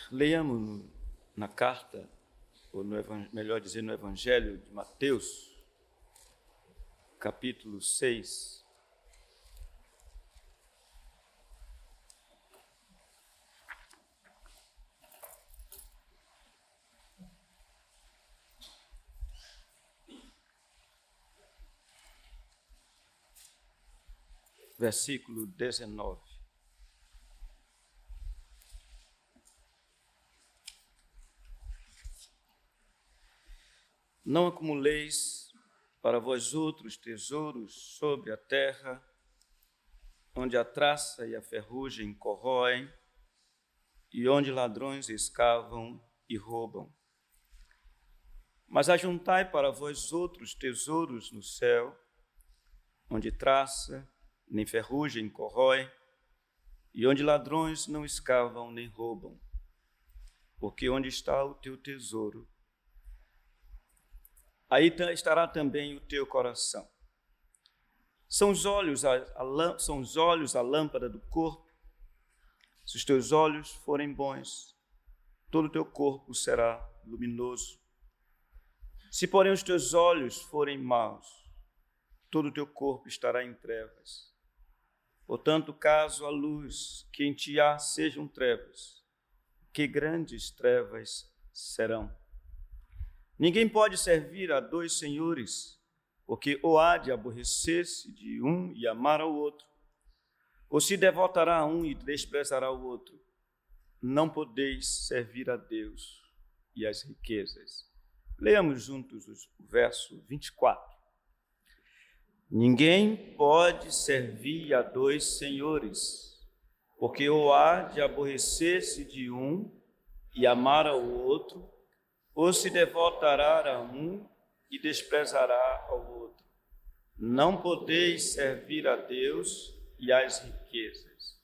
Leiamos na carta, ou melhor dizer, no Evangelho de Mateus, capítulo 6. Versículo 19. Não acumuleis para vós outros tesouros sobre a terra, onde a traça e a ferrugem corroem, e onde ladrões escavam e roubam. Mas ajuntai para vós outros tesouros no céu, onde traça nem ferrugem corrói, e onde ladrões não escavam nem roubam. Porque onde está o teu tesouro, aí estará também o teu coração. São os olhos a lâmpada do corpo. Se os teus olhos forem bons, todo o teu corpo será luminoso. Se, porém, os teus olhos forem maus, todo o teu corpo estará em trevas. Portanto, caso a luz que em ti há sejam trevas, que grandes trevas serão. Ninguém pode servir a dois senhores, porque ou há de aborrecer-se de um e amar ao outro, ou se devotará a um e desprezará o outro. Não podeis servir a Deus e às riquezas. Leamos juntos o verso 24. Ninguém pode servir a dois senhores, porque ou há de aborrecer-se de um e amar ao outro, ou se devotará a um e desprezará ao outro. Não podeis servir a Deus e às riquezas.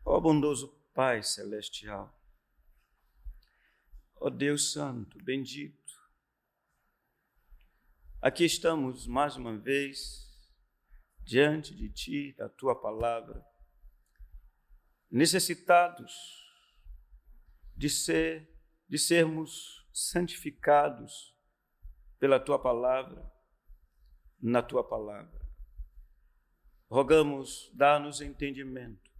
Ó bondoso Pai Celestial, ó Deus Santo, bendito, aqui estamos mais uma vez diante de Ti, da Tua palavra, necessitados de sermos santificados pela Tua palavra, na Tua palavra. Rogamos, dá-nos entendimento,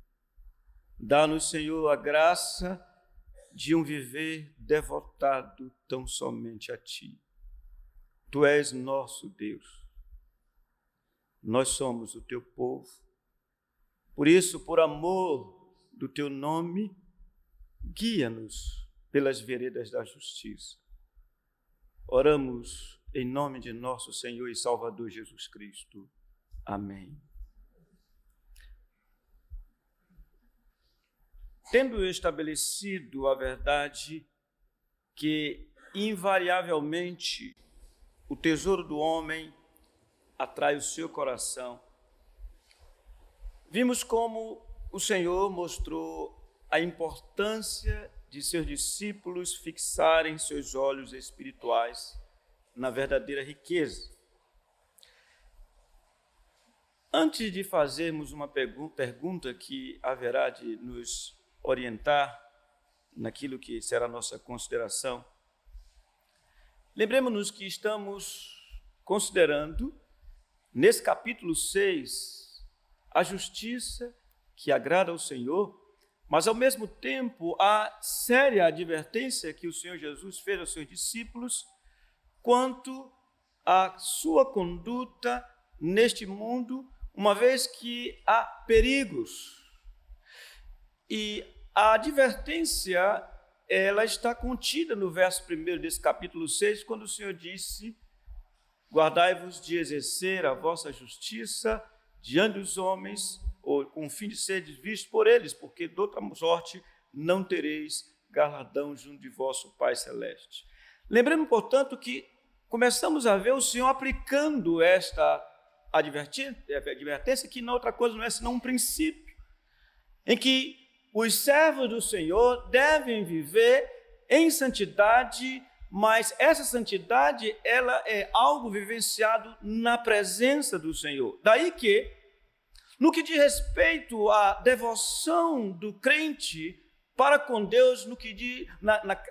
dá-nos, Senhor, a graça de um viver devotado tão somente a Ti. Tu és nosso Deus, nós somos o Teu povo, por isso, por amor do Teu nome, guia-nos pelas veredas da justiça. Oramos em nome de nosso Senhor e Salvador Jesus Cristo. Amém. Tendo estabelecido a verdade que, invariavelmente, o tesouro do homem atrai o seu coração, vimos como o Senhor mostrou a importância de seus discípulos fixarem seus olhos espirituais na verdadeira riqueza. Antes de fazermos uma pergunta que haverá de nos orientar naquilo que será a nossa consideração, lembremos-nos que estamos considerando, nesse capítulo 6, a justiça que agrada ao Senhor, mas, ao mesmo tempo, a séria advertência que o Senhor Jesus fez aos seus discípulos quanto à sua conduta neste mundo, uma vez que há perigos. E a advertência, ela está contida no verso 1 desse capítulo 6, quando o Senhor disse: guardai-vos de exercer a vossa justiça diante dos homens, ou com o fim de seres vistos por eles, porque de outra sorte não tereis galardão junto de vosso Pai Celeste. Lembremos, portanto, que começamos a ver o Senhor aplicando esta advertência, que não outra coisa não é senão um princípio, em que os servos do Senhor devem viver em santidade, mas essa santidade, ela é algo vivenciado na presença do Senhor. Daí que, no que diz respeito à devoção do crente para com Deus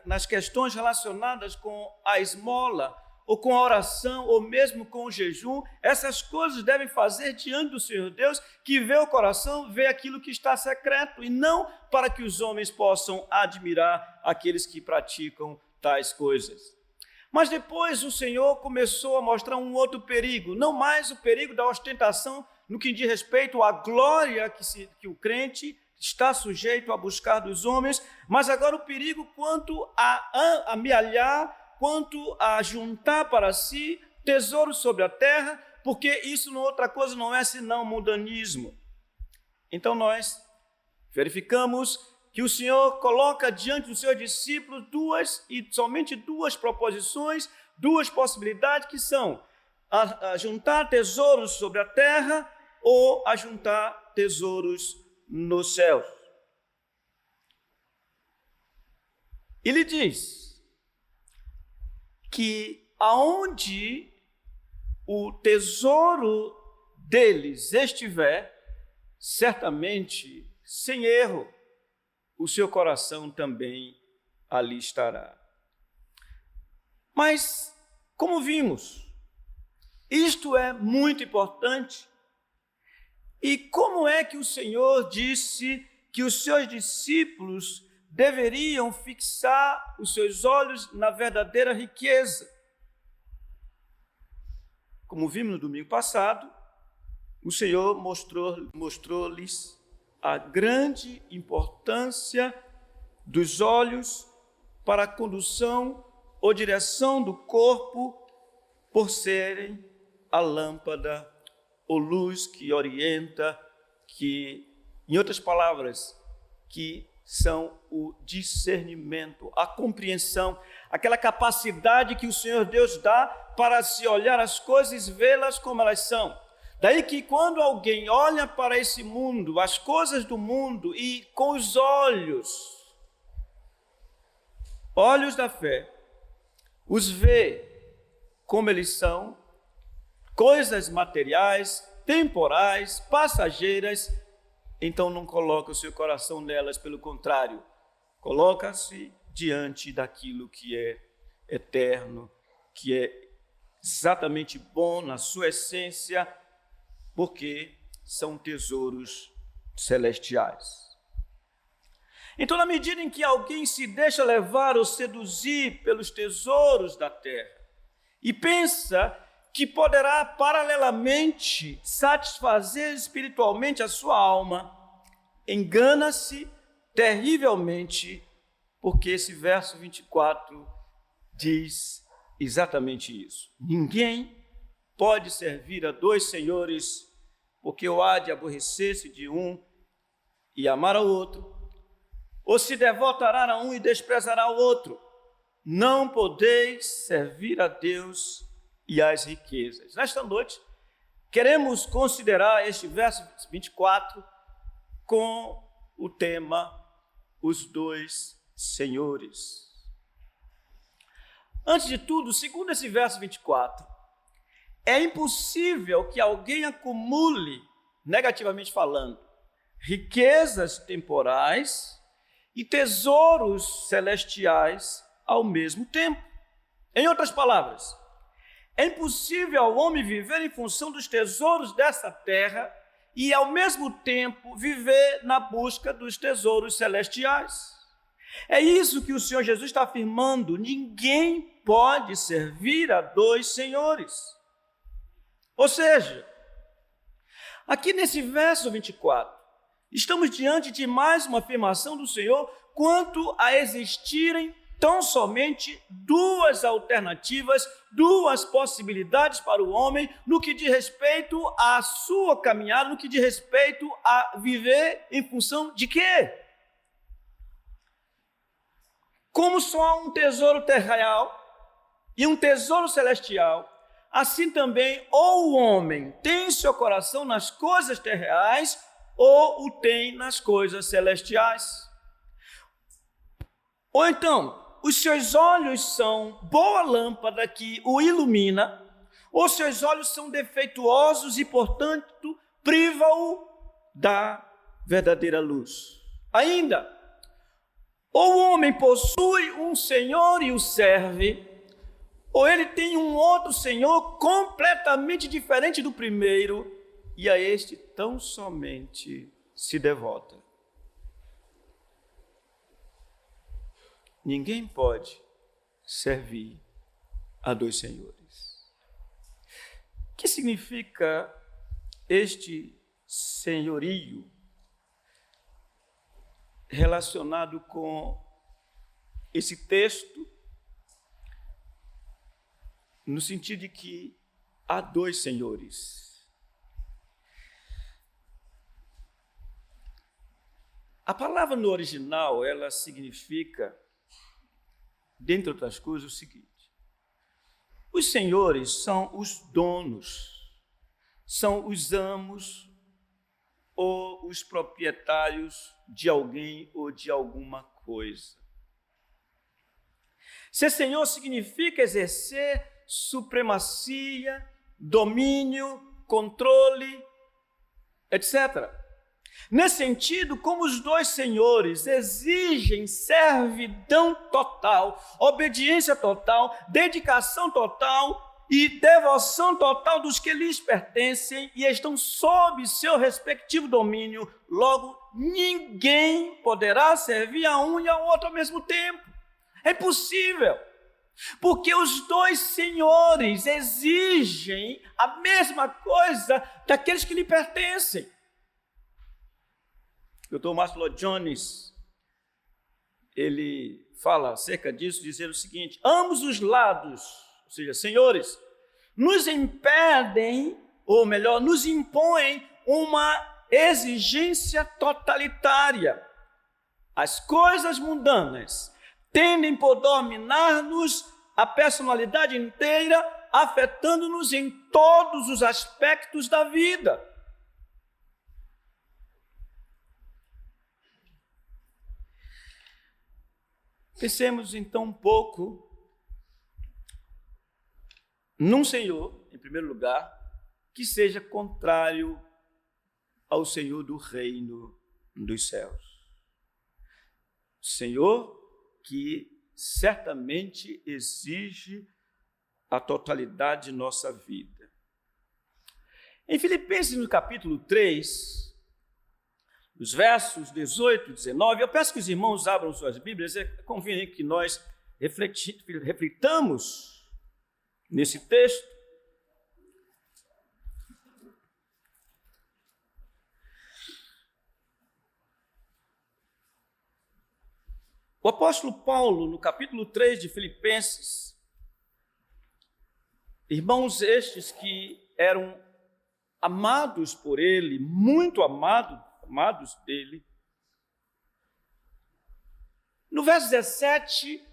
nas questões relacionadas com a esmola, ou com a oração, ou mesmo com o jejum, essas coisas devem fazer diante do Senhor Deus, que vê o coração, vê aquilo que está secreto, e não para que os homens possam admirar aqueles que praticam tais coisas. Mas depois o Senhor começou a mostrar um outro perigo, não mais o perigo da ostentação no que diz respeito à glória que o crente está sujeito a buscar dos homens, mas agora o perigo quanto a amealhar, quanto a juntar para si tesouros sobre a terra, porque isso não outra coisa não é senão mundanismo. Então nós verificamos que o Senhor coloca diante dos seus discípulos somente duas proposições, duas possibilidades, que são a juntar tesouros sobre a terra ou a juntar tesouros nos céus. Ele diz que aonde o tesouro deles estiver, certamente, sem erro, o seu coração também ali estará. Mas, como vimos, isto é muito importante. E como é que o Senhor disse que os seus discípulos deveriam fixar os seus olhos na verdadeira riqueza? Como vimos no domingo passado, o Senhor mostrou-lhes a grande importância dos olhos para a condução ou direção do corpo, por serem a lâmpada ou luz que orienta, que, em outras palavras, que são o discernimento, a compreensão, aquela capacidade que o Senhor Deus dá para se olhar as coisas e vê-las como elas são. Daí que quando alguém olha para esse mundo, as coisas do mundo, e com os olhos da fé, os vê como eles são, coisas materiais, temporais, passageiras, então não coloca o seu coração nelas, pelo contrário, coloca-se diante daquilo que é eterno, que é exatamente bom na sua essência, porque são tesouros celestiais. Então, na medida em que alguém se deixa levar ou seduzir pelos tesouros da terra e pensa que poderá paralelamente satisfazer espiritualmente a sua alma, engana-se terrivelmente, porque esse verso 24 diz exatamente isso. Ninguém pode servir a dois senhores, porque ou há de aborrecer-se de um e amar ao outro, ou se devotará a um e desprezará o outro. Não podeis servir a Deus e às riquezas. Nesta noite, queremos considerar este verso 24 com o tema os dois senhores. Antes de tudo, segundo esse verso 24, é impossível que alguém acumule, negativamente falando, riquezas temporais e tesouros celestiais ao mesmo tempo. Em outras palavras, é impossível ao homem viver em função dos tesouros dessa terra e, ao mesmo tempo, viver na busca dos tesouros celestiais. É isso que o Senhor Jesus está afirmando: ninguém pode servir a dois senhores. Ou seja, aqui nesse verso 24, estamos diante de mais uma afirmação do Senhor quanto a existirem tão somente duas alternativas, duas possibilidades para o homem no que diz respeito à sua caminhada, no que diz respeito a viver em função de quê? Como só há um tesouro terrenal e um tesouro celestial, assim também ou o homem tem seu coração nas coisas terreais ou o tem nas coisas celestiais. Ou então, os seus olhos são boa lâmpada que o ilumina, ou seus olhos são defeituosos e, portanto, privam-o da verdadeira luz. Ainda, Ou o homem possui um senhor e o serve, ou ele tem um outro senhor completamente diferente do primeiro, e a este tão somente se devota. Ninguém pode servir a dois senhores. O que significa este senhorio relacionado com esse texto, no sentido de que há dois senhores? A palavra no original, ela significa, dentre outras coisas, o seguinte: os senhores são os donos, são os amos ou os proprietários de alguém ou de alguma coisa. Ser senhor significa exercer supremacia, domínio, controle, etc. Nesse sentido, como os dois senhores exigem servidão total, obediência total, dedicação total e devoção total dos que lhes pertencem e estão sob seu respectivo domínio, logo ninguém poderá servir a um e ao outro ao mesmo tempo. É impossível, porque os dois senhores exigem a mesma coisa daqueles que lhe pertencem. O Dr. Martin Lloyd Jones, ele fala acerca disso, dizendo o seguinte: ambos os lados, ou seja, senhores, nos impedem, ou melhor, nos impõem uma exigência totalitária. As coisas mundanas tendem por dominar-nos a personalidade inteira, afetando-nos em todos os aspectos da vida. Pensemos então um pouco num Senhor, em primeiro lugar, que seja contrário ao Senhor do reino dos céus. Senhor que certamente exige a totalidade de nossa vida. Em Filipenses, no capítulo 3, os versos 18 e 19, eu peço que os irmãos abram suas Bíblias, é conveniente que nós reflitamos nesse texto. O apóstolo Paulo, no capítulo 3 de Filipenses, irmãos estes que eram amados por ele, muito amados dele, no verso 17,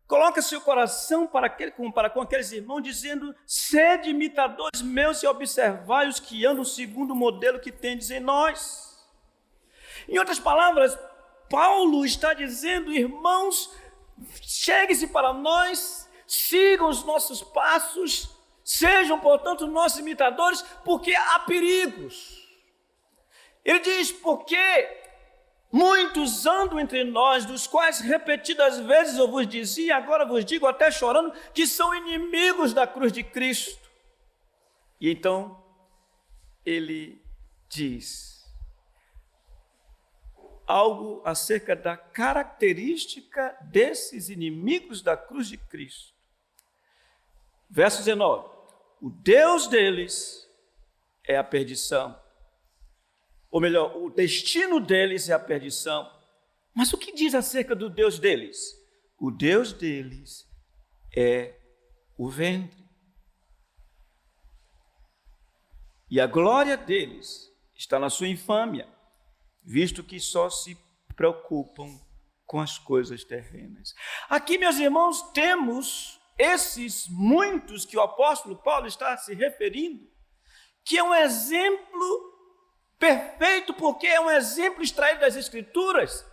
coloca seu coração para com aqueles irmãos, dizendo: sede imitadores meus e observai os que andam segundo o modelo que tendes em nós. Em outras palavras, Paulo está dizendo: irmãos, chegue-se para nós, sigam os nossos passos, sejam, portanto, nossos imitadores, porque há perigos. Ele diz: porque muitos andam entre nós, dos quais repetidas vezes eu vos dizia, agora vos digo até chorando, que são inimigos da cruz de Cristo. E então ele diz algo acerca da característica desses inimigos da cruz de Cristo. Verso 19: o Deus deles é a perdição. Ou melhor, o destino deles é a perdição. Mas o que diz acerca do Deus deles? O Deus deles é o ventre. E a glória deles está na sua infâmia, visto que só se preocupam com as coisas terrenas. Aqui, meus irmãos, temos esses muitos que o apóstolo Paulo está se referindo, que é um exemplo perfeito, porque é um exemplo extraído das Escrituras,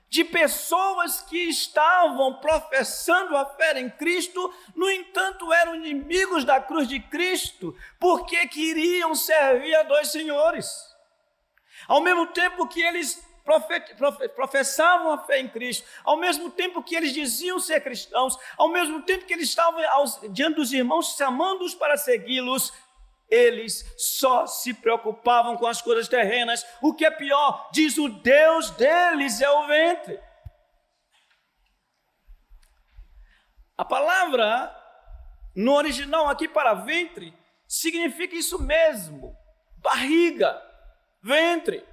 de pessoas que estavam professando a fé em Cristo, no entanto eram inimigos da cruz de Cristo, porque queriam servir a dois senhores. Ao mesmo tempo que eles professavam a fé em Cristo, ao mesmo tempo que eles diziam ser cristãos, ao mesmo tempo que eles estavam diante dos irmãos chamando-os para segui-los, eles só se preocupavam com as coisas terrenas. O que é pior, diz o Deus deles é o ventre. A palavra no original aqui para ventre significa isso mesmo, barriga, ventre.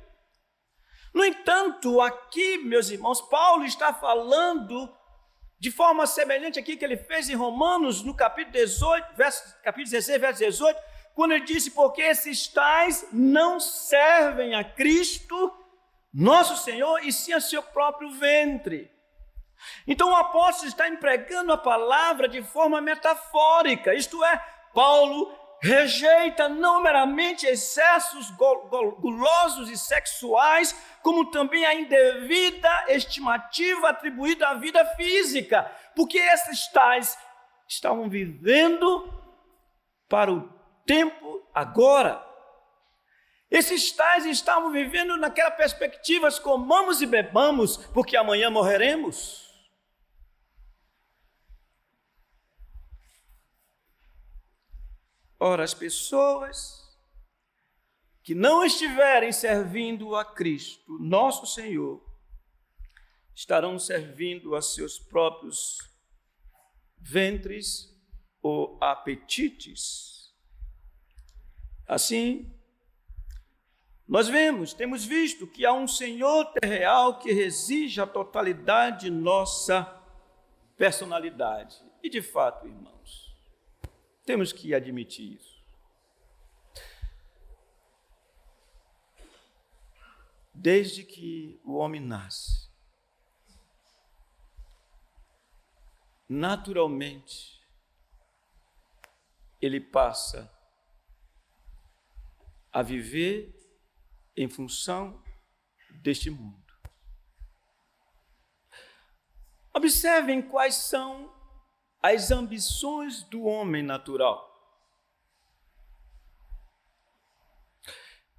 No entanto, aqui, meus irmãos, Paulo está falando de forma semelhante aqui que ele fez em Romanos, no capítulo 16, verso 18, quando ele disse: porque esses tais não servem a Cristo, nosso Senhor, e sim a seu próprio ventre. Então o apóstolo está empregando a palavra de forma metafórica, isto é, Paulo rejeita não meramente excessos gulosos e sexuais, como também a indevida estimativa atribuída à vida física, porque esses tais estavam vivendo para o tempo agora. Esses tais estavam vivendo naquela perspectiva: comamos e bebamos, porque amanhã morreremos. Ora, as pessoas que não estiverem servindo a Cristo, nosso Senhor, estarão servindo a seus próprios ventres ou apetites. Assim, nós temos visto que há um Senhor real que exige a totalidade de nossa personalidade. E de fato, irmãos, temos que admitir isso. Desde que o homem nasce, naturalmente, ele passa a viver em função deste mundo. Observem quais são as ambições do homem natural.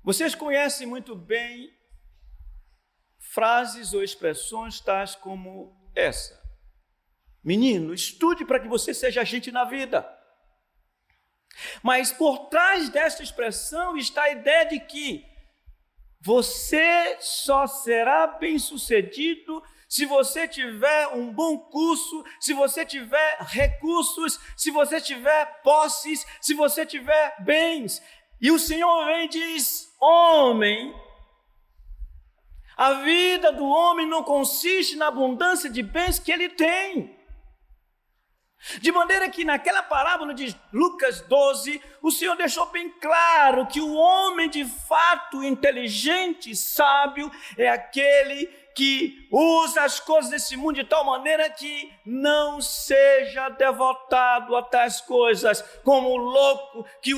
Vocês conhecem muito bem frases ou expressões tais como essa: menino, estude para que você seja gente na vida. Mas por trás desta expressão está a ideia de que você só será bem-sucedido se você tiver um bom curso, se você tiver recursos, se você tiver posses, se você tiver bens. E o Senhor vem e diz: homem, a vida do homem não consiste na abundância de bens que ele tem. De maneira que naquela parábola de Lucas 12, o Senhor deixou bem claro que o homem de fato inteligente, sábio, é aquele que usa as coisas desse mundo de tal maneira que não seja devotado a tais coisas, como o louco que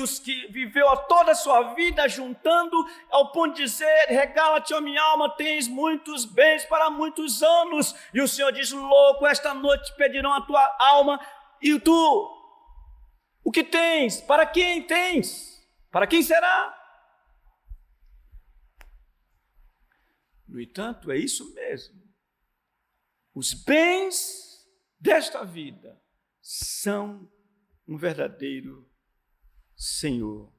viveu a toda a sua vida juntando, ao ponto de dizer: regala-te, ó minha alma, tens muitos bens para muitos anos. E o Senhor diz: louco, esta noite pedirão a tua alma. E tu, o que tens? Para quem tens? Para quem será? No entanto, é isso mesmo. Os bens desta vida são um verdadeiro Senhor,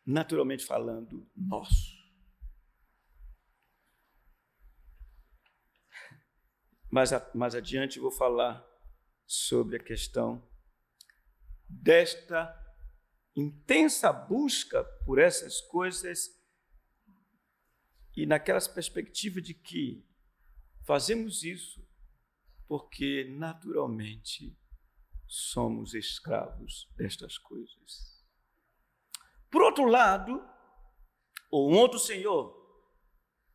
naturalmente falando, nosso. Mais adiante eu vou falar sobre a questão desta intensa busca por essas coisas e naquelas perspectivas de que fazemos isso porque naturalmente somos escravos destas coisas. Por outro lado, ou um outro Senhor,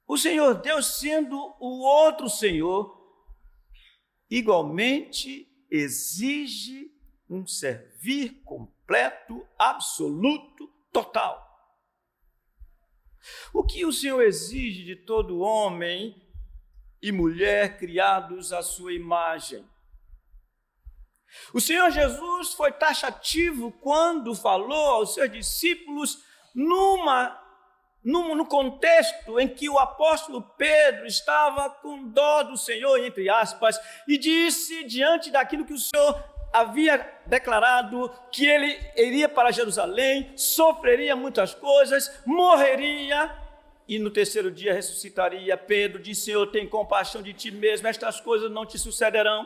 o Senhor Deus sendo o outro Senhor, igualmente exige um servir completo, absoluto, total. O que o Senhor exige de todo homem e mulher criados à sua imagem? O Senhor Jesus foi taxativo quando falou aos seus discípulos numa no contexto em que o apóstolo Pedro estava com dó do Senhor, entre aspas, e disse diante daquilo que o Senhor havia declarado, que ele iria para Jerusalém, sofreria muitas coisas, morreria e no terceiro dia ressuscitaria. Pedro disse: Senhor, tem compaixão de ti mesmo, estas coisas não te sucederão.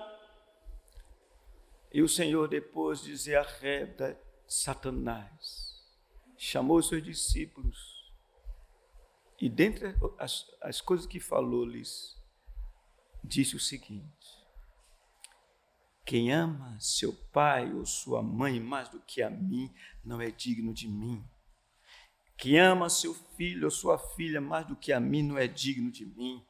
E o Senhor, depois de dizer arreda Satanás, chamou os seus discípulos e dentre as coisas que falou-lhes, disse o seguinte: quem ama seu pai ou sua mãe mais do que a mim, não é digno de mim. Quem ama seu filho ou sua filha mais do que a mim, não é digno de mim.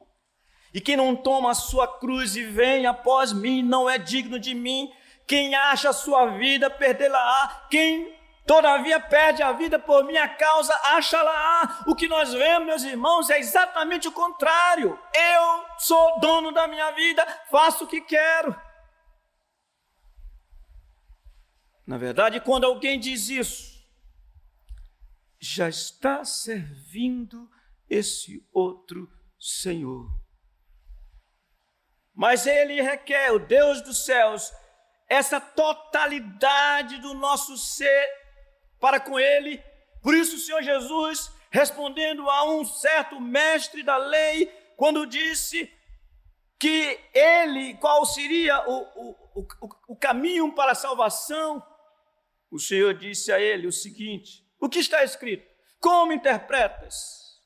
E quem não toma a sua cruz e vem após mim, não é digno de mim. Quem acha a sua vida, perdê-la-á. Quem todavia perde a vida por minha causa, acha-la-á. O que nós vemos, meus irmãos, é exatamente o contrário. Eu sou dono da minha vida, faço o que quero. Na verdade, quando alguém diz isso, já está servindo esse outro Senhor. Mas ele requer, o Deus dos céus, essa totalidade do nosso ser para com ele. Por isso o Senhor Jesus, respondendo a um certo mestre da lei, quando disse que ele, qual seria o caminho para a salvação, o Senhor disse a ele o seguinte: o que está escrito? Como interpretas?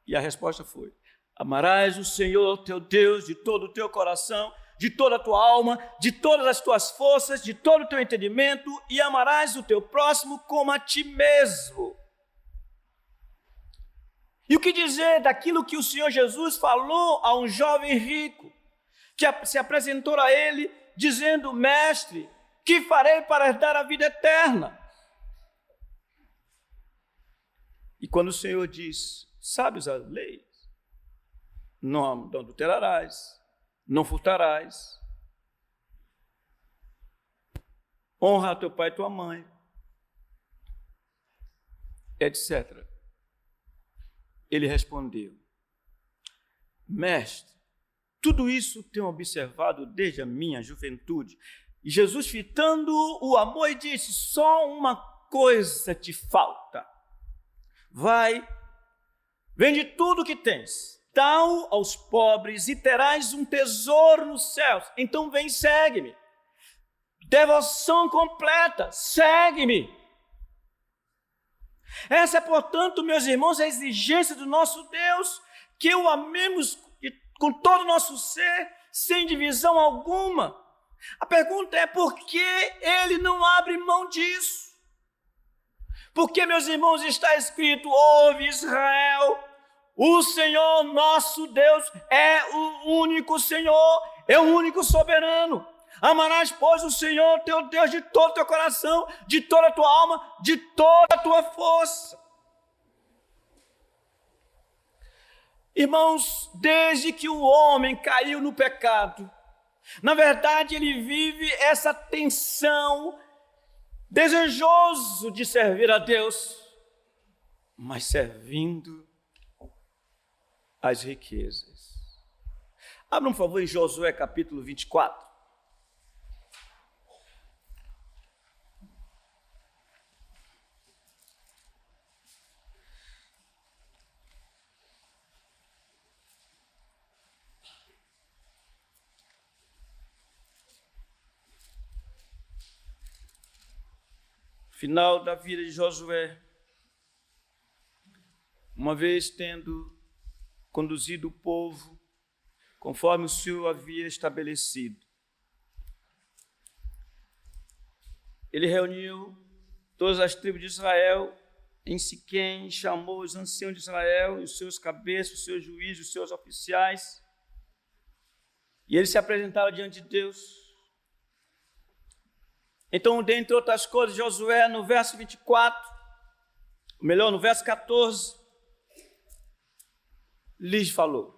E a resposta foi: amarás o Senhor teu Deus de todo o teu coração, de toda a tua alma, de todas as tuas forças, de todo o teu entendimento, e amarás o teu próximo como a ti mesmo. E o que dizer daquilo que o Senhor Jesus falou a um jovem rico, que se apresentou a ele dizendo: mestre, que farei para herdar a vida eterna? E quando o Senhor diz: sabes a lei, não adulterarás, não furtarás, honra teu pai e tua mãe, etc. Ele respondeu: mestre, tudo isso tenho observado desde a minha juventude. E Jesus, fitando o amor, disse: só uma coisa te falta. Vai, vende tudo o que tens, dá-o aos pobres e terás um tesouro nos céus. Então vem, segue-me. Devoção completa, segue-me. Essa é, portanto, meus irmãos, a exigência do nosso Deus, que o amemos com todo o nosso ser, sem divisão alguma. A pergunta é: por que ele não abre mão disso? Porque, meus irmãos, está escrito: ouve Israel, o Senhor nosso Deus é o único Senhor, é o único soberano. Amarás, pois, o Senhor teu Deus de todo o teu coração, de toda a tua alma, de toda a tua força. Irmãos, desde que o homem caiu no pecado, na verdade ele vive essa tensão, desejoso de servir a Deus, mas servindo as riquezas. Abra, por favor, em Josué capítulo 24. Final da vida de Josué, uma vez tendo conduzido o povo conforme o Senhor havia estabelecido, ele reuniu todas as tribos de Israel em Siquém, chamou os anciãos de Israel, os seus cabeças, os seus juízes, os seus oficiais, e eles se apresentaram diante de Deus. Então, dentre outras coisas, Josué, no verso 24, no verso 14, lhes falou: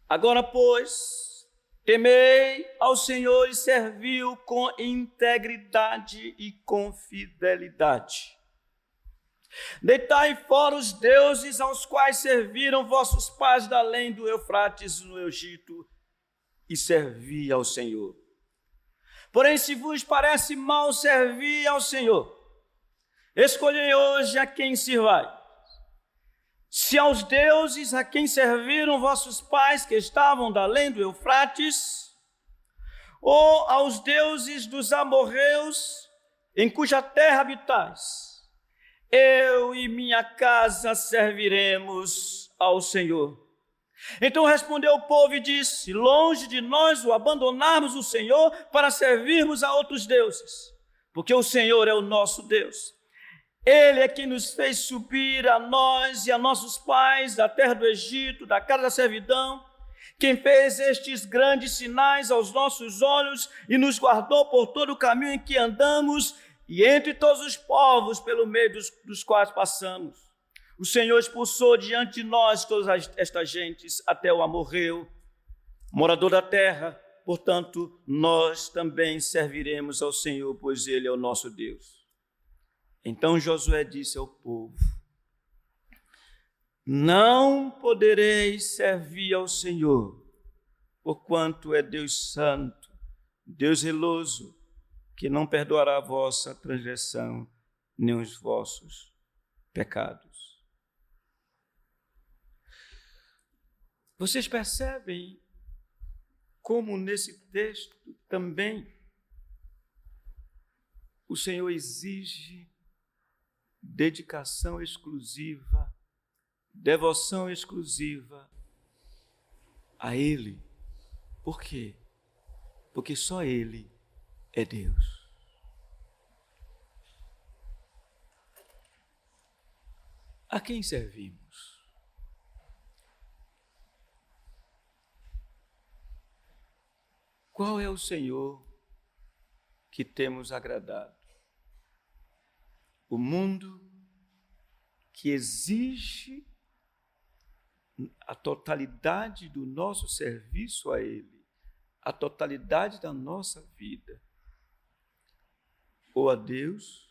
agora, pois, temei ao Senhor e serviu com integridade e com fidelidade. Deitai fora os deuses aos quais serviram vossos pais da além do Eufrates no Egito, e servi ao Senhor. Porém, se vos parece mal servir ao Senhor, escolhei hoje a quem sirvai. Se aos deuses a quem serviram vossos pais que estavam da além do Eufrates, ou aos deuses dos amorreus em cuja terra habitais, eu e minha casa serviremos ao Senhor. Então respondeu o povo e disse: longe de nós o abandonarmos o Senhor para servirmos a outros deuses, porque o Senhor é o nosso Deus. Ele é quem nos fez subir a nós e a nossos pais da terra do Egito, da casa da servidão, quem fez estes grandes sinais aos nossos olhos e nos guardou por todo o caminho em que andamos e entre todos os povos pelo meio dos quais passamos. O Senhor expulsou diante de nós todas estas gentes até o amorreu, morador da terra. Portanto, nós também serviremos ao Senhor, pois Ele é o nosso Deus. Então Josué disse ao povo: não podereis servir ao Senhor, porquanto é Deus santo, Deus zeloso, que não perdoará a vossa transgressão, nem os vossos pecados. Vocês percebem como nesse texto também o Senhor exige dedicação exclusiva, devoção exclusiva a Ele. Por quê? Porque só Ele é Deus. A quem servimos? Qual é o Senhor que temos agradado? O mundo que exige a totalidade do nosso serviço a Ele, a totalidade da nossa vida, ou a Deus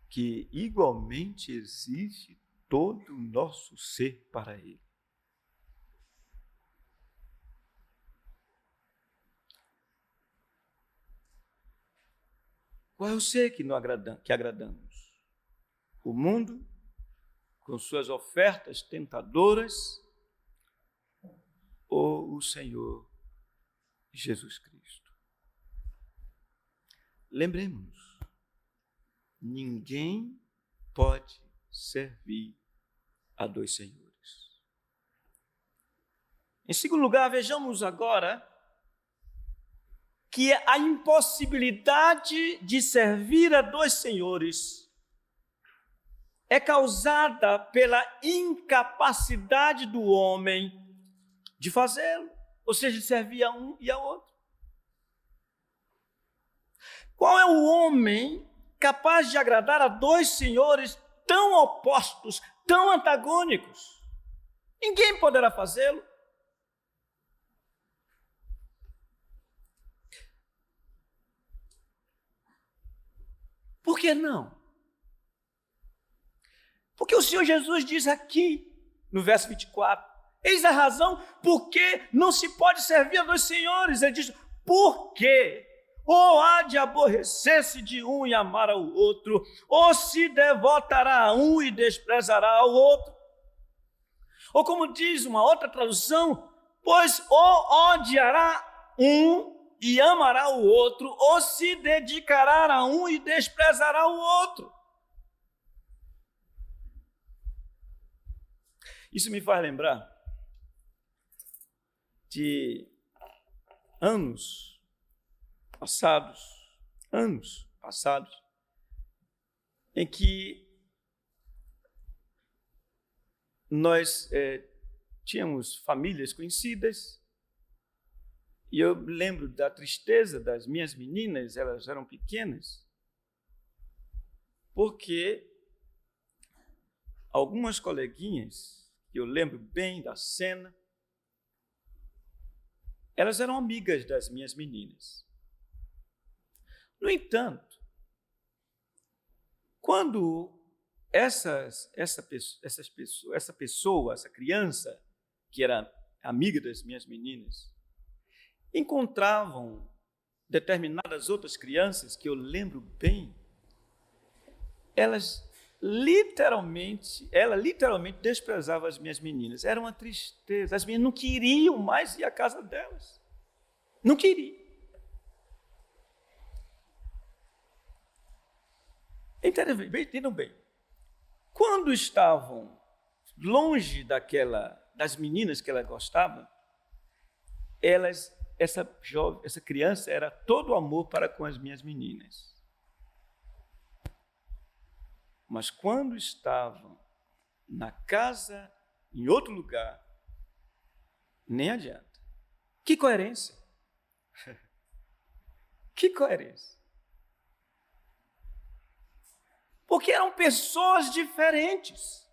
que igualmente exige todo o nosso ser para Ele? Qual é o ser que agradamos? O mundo, com suas ofertas tentadoras, ou o Senhor Jesus Cristo? Lembremos, ninguém pode servir a dois senhores. Em segundo lugar, vejamos agora que a impossibilidade de servir a dois senhores é causada pela incapacidade do homem de fazê-lo, ou seja, de servir a um e a outro. Qual é o homem capaz de agradar a dois senhores tão opostos, tão antagônicos? Ninguém poderá fazê-lo. Por que não? Porque o Senhor Jesus diz aqui, no verso 24, eis a razão por que não se pode servir a dois senhores. Ele diz, por quê? Ou há de aborrecer-se de um e amar ao outro, ou se devotará a um e desprezará ao outro. Ou como diz uma outra tradução, pois ou odiará um e amará o outro, ou se dedicará a um e desprezará o outro. Isso me faz lembrar de anos passados, em que nós tínhamos famílias conhecidas, e eu lembro da tristeza das minhas meninas, elas eram pequenas, porque algumas coleguinhas, que eu lembro bem da cena, elas eram amigas das minhas meninas. No entanto, quando essa criança, que era amiga das minhas meninas, encontravam determinadas outras crianças, que eu lembro bem, ela literalmente desprezava as minhas meninas. Era uma tristeza. As meninas não queriam mais ir à casa delas. Não queriam. Entendam bem. Quando estavam longe das meninas que ela gostava, essa criança era todo amor para com as minhas meninas. Mas quando estavam na casa, em outro lugar, nem adianta. Que coerência! Que coerência! Porque eram pessoas diferentes.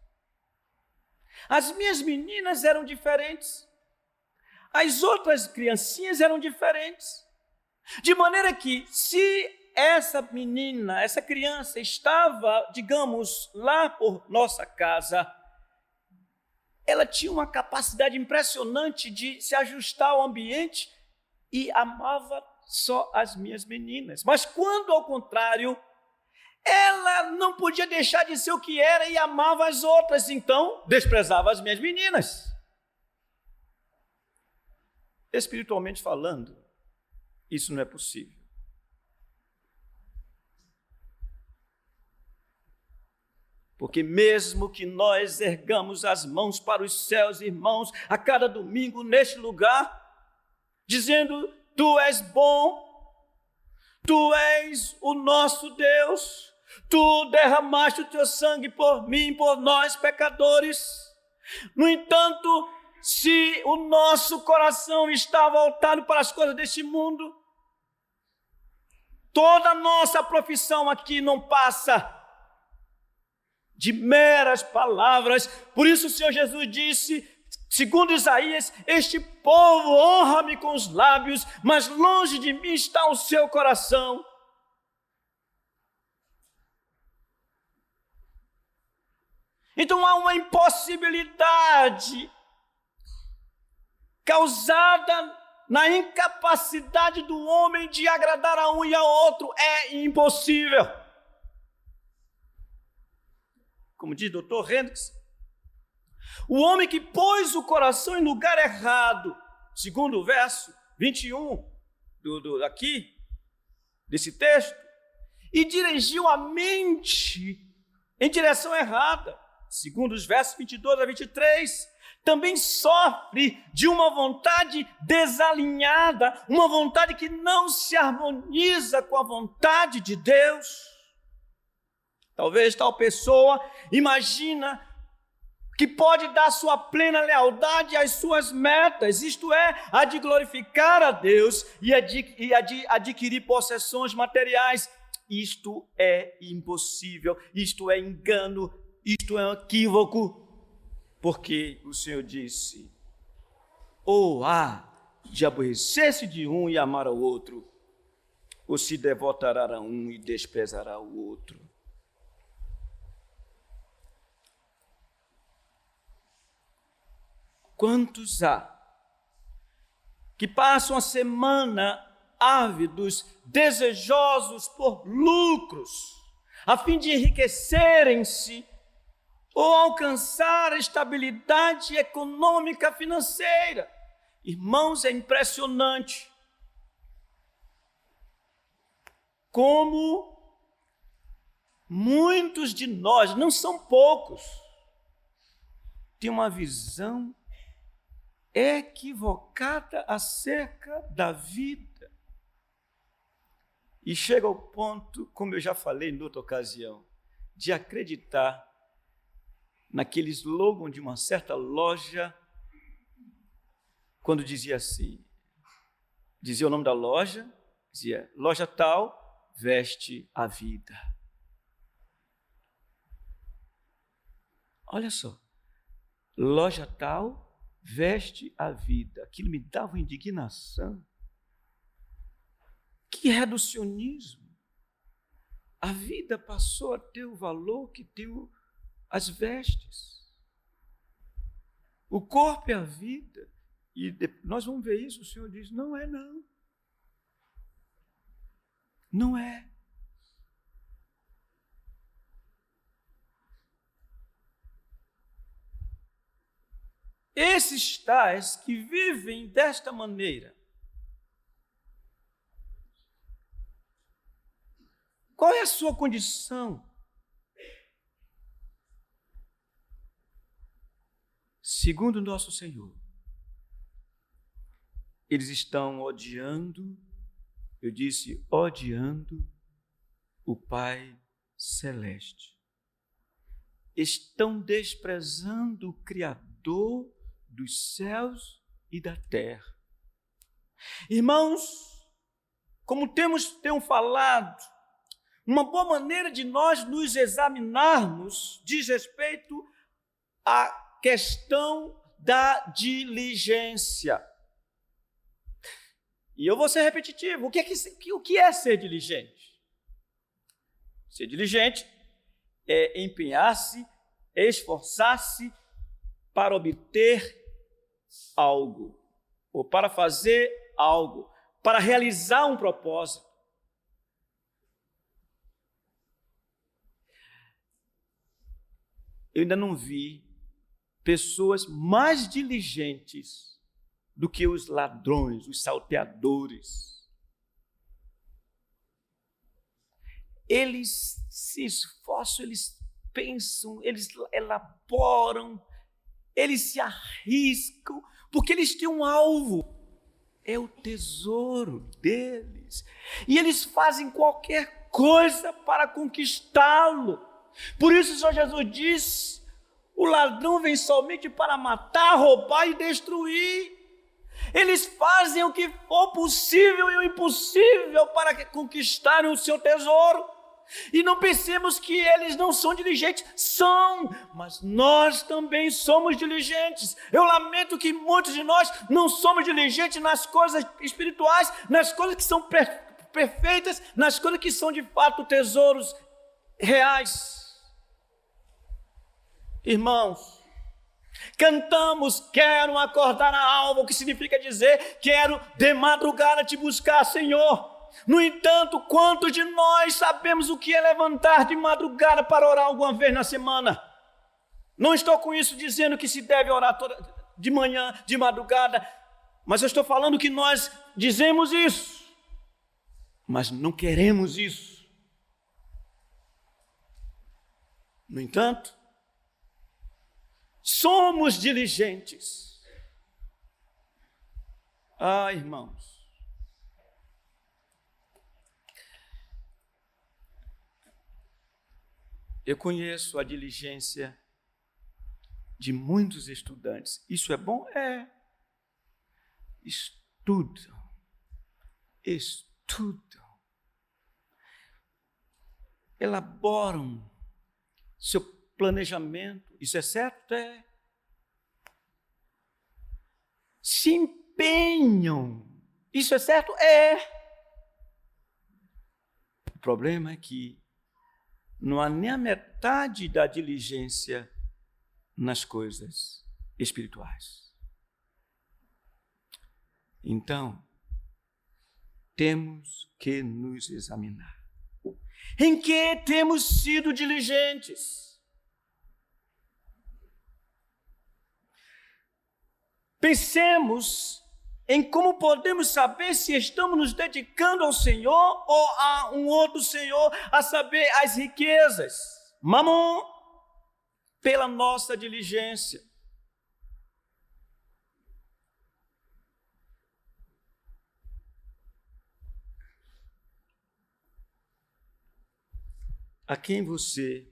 As minhas meninas eram diferentes. As outras criancinhas eram diferentes. De maneira que, se essa menina, essa criança estava, digamos, lá por nossa casa, ela tinha uma capacidade impressionante de se ajustar ao ambiente e amava só as minhas meninas. Mas quando, ao contrário, ela não podia deixar de ser o que era e amava as outras, então desprezava as minhas meninas. Espiritualmente falando, isso não é possível. Porque mesmo que nós ergamos as mãos para os céus, irmãos, a cada domingo neste lugar, dizendo: Tu és bom, Tu és o nosso Deus, Tu derramaste o Teu sangue por mim, por nós pecadores. No entanto, se o nosso coração está voltado para as coisas deste mundo, toda a nossa profissão aqui não passa de meras palavras. Por isso o Senhor Jesus disse, segundo Isaías: este povo honra-me com os lábios, mas longe de mim está o seu coração. Então há uma impossibilidade causada na incapacidade do homem de agradar a um e ao outro. É impossível. Como diz Dr. Hendricks, o homem que pôs o coração em lugar errado, segundo o verso 21 aqui, desse texto, e dirigiu a mente em direção errada, segundo os versos 22 a 23, também sofre de uma vontade desalinhada, uma vontade que não se harmoniza com a vontade de Deus. Talvez tal pessoa imagina que pode dar sua plena lealdade às suas metas, isto é, a de glorificar a Deus e adquirir possessões materiais. Isto é impossível, isto é engano, isto é um equívoco, porque o Senhor disse: ou há de aborrecer-se de um e amar ao outro, ou se devotará a um e desprezará o outro. Quantos há que passam a semana ávidos, desejosos por lucros, a fim de enriquecerem-se ou alcançar a estabilidade econômica financeira? Irmãos, é impressionante como muitos de nós, não são poucos, têm uma visão equivocada acerca da vida. E chega ao ponto, como eu já falei em outra ocasião, de acreditar naquele slogan de uma certa loja, quando dizia assim, dizia o nome da loja, dizia: loja tal, veste a vida. Olha só, loja tal, veste a vida. Aquilo me dava indignação. Que reducionismo! A vida passou a ter o valor que tem as vestes. O corpo é a vida. E nós vamos ver isso, o Senhor diz, não é não. Não é. Esses tais que vivem desta maneira, qual é a sua condição? Segundo nosso Senhor, eles estão odiando, eu disse, odiando o Pai Celeste. Estão desprezando o Criador dos céus e da terra. Irmãos, como tenho falado, uma boa maneira de nós nos examinarmos diz respeito à questão da diligência. E eu vou ser repetitivo. O que é ser diligente? Ser diligente é empenhar-se, esforçar-se para obter algo, ou para fazer algo, para realizar um propósito. Eu ainda não vi pessoas mais diligentes do que os ladrões, os salteadores. Eles se esforçam, eles pensam, eles elaboram, eles se arriscam, porque eles têm um alvo, é o tesouro deles, e eles fazem qualquer coisa para conquistá-lo. Por isso o Senhor Jesus diz, o ladrão vem somente para matar, roubar e destruir. Eles fazem o que for possível e o impossível para conquistarem o seu tesouro. E não pensemos que eles não são diligentes, são, mas nós também somos diligentes. Eu lamento que muitos de nós não somos diligentes nas coisas espirituais, nas coisas que são perfeitas, nas coisas que são de fato tesouros reais. Irmãos, cantamos, quero acordar a alva, o que significa dizer, quero de madrugada te buscar, Senhor. No entanto, quantos de nós sabemos o que é levantar de madrugada para orar alguma vez na semana? Não estou com isso dizendo que se deve orar de manhã, de madrugada, mas eu estou falando que nós dizemos isso, mas não queremos isso. No entanto, somos diligentes. Ah, irmãos, eu conheço a diligência de muitos estudantes. Isso é bom? É. Estudam. Elaboram seu planejamento. Isso é certo? É. Se empenham. Isso é certo? É. O problema é que não há nem a metade da diligência nas coisas espirituais. Então, temos que nos examinar. Em que temos sido diligentes? Pensemos em como podemos saber se estamos nos dedicando ao Senhor ou a um outro Senhor, a saber, as riquezas, mamon, pela nossa diligência. A quem você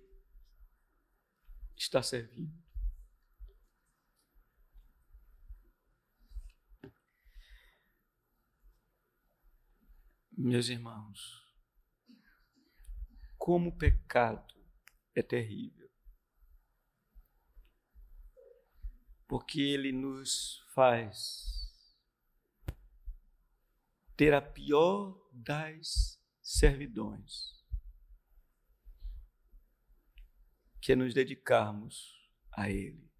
está servindo? Meus irmãos, como o pecado é terrível, porque ele nos faz ter a pior das servidões, que é nos dedicarmos a Ele.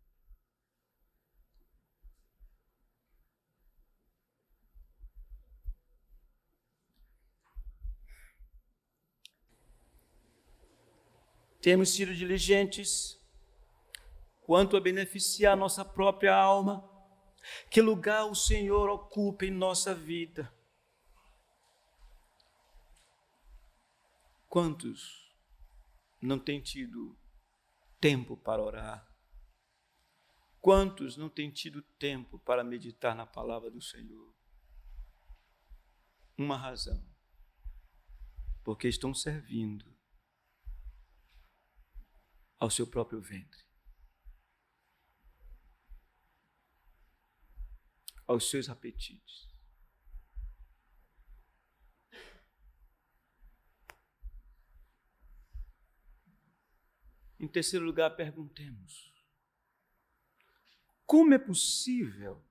Temos sido diligentes quanto a beneficiar nossa própria alma. Que lugar o Senhor ocupa em nossa vida? Quantos não têm tido tempo para orar? Quantos não têm tido tempo para meditar na palavra do Senhor? Uma razão: porque estão servindo ao seu próprio ventre, aos seus apetites. Em terceiro lugar, perguntemos: como é possível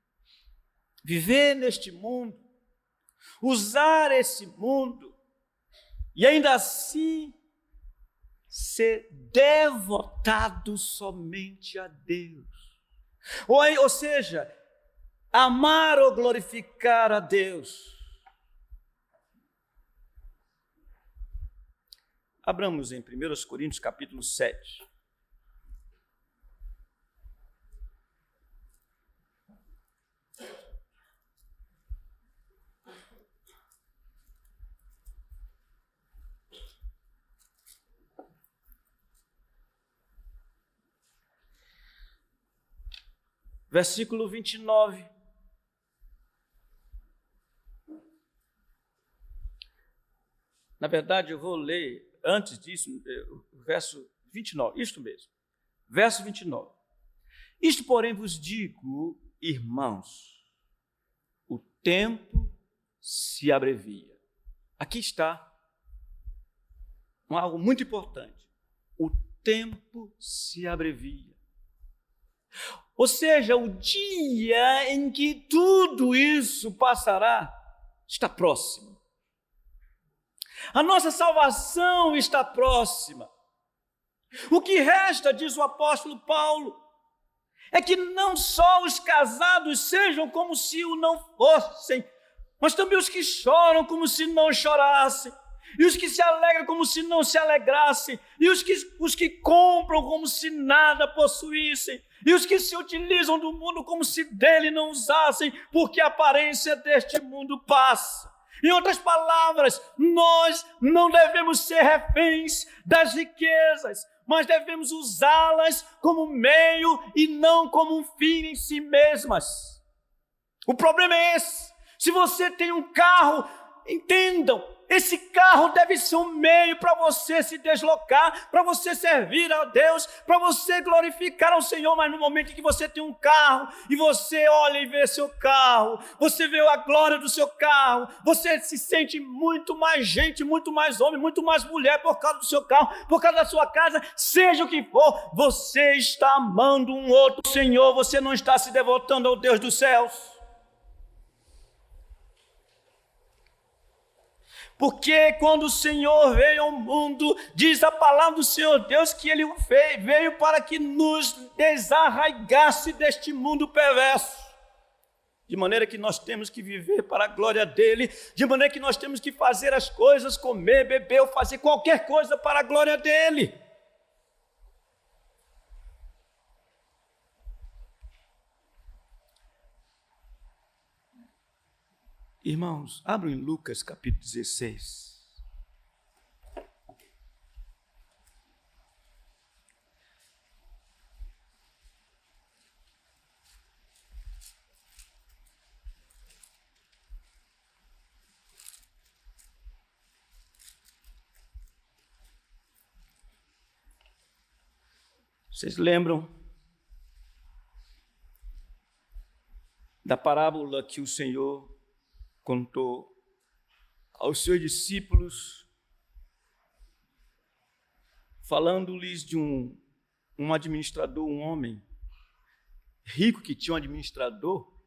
viver neste mundo, usar esse mundo e ainda assim ser devotado somente a Deus? Ou seja, amar ou glorificar a Deus. Abramos em 1 Coríntios capítulo 7. Versículo 29. Na verdade, eu vou ler, antes disso, o verso 29, isto mesmo. Verso 29. Isto, porém, vos digo, irmãos, o tempo se abrevia. Aqui está algo muito importante. O tempo se abrevia. Ou seja, o dia em que tudo isso passará está próximo. A nossa salvação está próxima. O que resta, diz o apóstolo Paulo, é que não só os casados sejam como se o não fossem, mas também os que choram como se não chorassem, e os que se alegram como se não se alegrassem, e os que compram como se nada possuíssem, e os que se utilizam do mundo como se dele não usassem, porque a aparência deste mundo passa. Em outras palavras, nós não devemos ser reféns das riquezas, mas devemos usá-las como meio e não como um fim em si mesmas. O problema é esse. Se você tem um carro, entendam, esse carro deve ser um meio para você se deslocar, para você servir a Deus, para você glorificar ao Senhor. Mas no momento em que você tem um carro e você olha e vê seu carro, você vê a glória do seu carro, você se sente muito mais gente, muito mais homem, muito mais mulher por causa do seu carro, por causa da sua casa, seja o que for, você está amando um outro Senhor, você não está se devotando ao Deus dos céus. Porque quando o Senhor veio ao mundo, diz a palavra do Senhor Deus que Ele veio para que nos desarraigasse deste mundo perverso. De maneira que nós temos que viver para a glória dEle, de maneira que nós temos que fazer as coisas, comer, beber ou fazer qualquer coisa para a glória dEle. Irmãos, abram em Lucas capítulo 16. Vocês lembram da parábola que o Senhor contou aos seus discípulos, falando-lhes de um administrador, um homem rico que tinha um administrador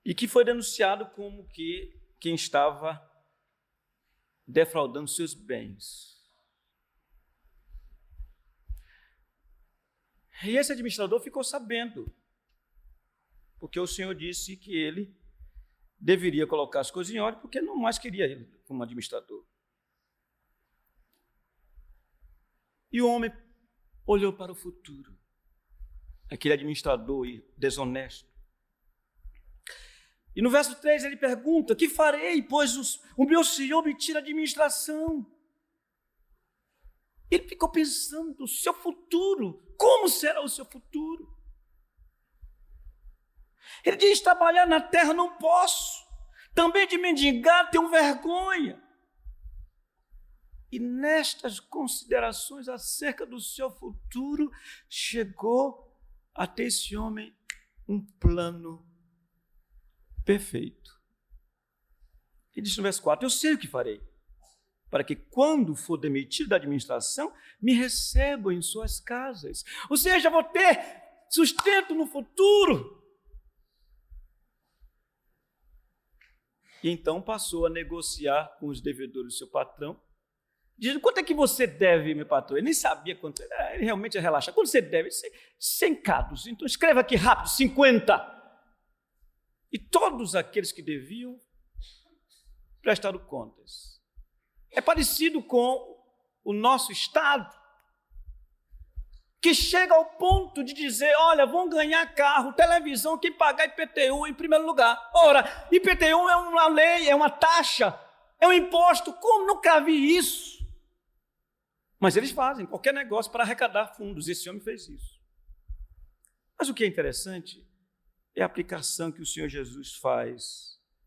e que foi denunciado como que quem estava defraudando seus bens. E esse administrador ficou sabendo, porque o Senhor disse que ele deveria colocar as coisas em ordem, porque não mais queria ele como administrador. E o homem olhou para o futuro, aquele administrador desonesto. E no verso 3 ele pergunta: que farei, pois o meu senhor me tira a administração? Ele ficou pensando: o seu futuro, como será o seu futuro? Ele diz: trabalhar na terra não posso, também de mendigar tenho vergonha. E nestas considerações acerca do seu futuro, chegou até esse homem um plano perfeito. Ele diz no verso 4: eu sei o que farei, para que quando for demitido da administração, me recebam em suas casas. Ou seja, vou ter sustento no futuro. E então passou a negociar com os devedores do seu patrão, dizendo: quanto é que você deve, meu patrão? Ele nem sabia quanto era, ele realmente ia relaxar. Quanto você deve? 100 cados. Então escreva aqui rápido: 50. E todos aqueles que deviam prestaram contas. É parecido com o nosso Estado, que chega ao ponto de dizer: olha, vão ganhar carro, televisão, quem pagar IPTU em primeiro lugar. Ora, IPTU é uma lei, é uma taxa, é um imposto. Como nunca vi isso? Mas eles fazem qualquer negócio para arrecadar fundos. Esse homem fez isso. Mas o que é interessante é a aplicação que o Senhor Jesus faz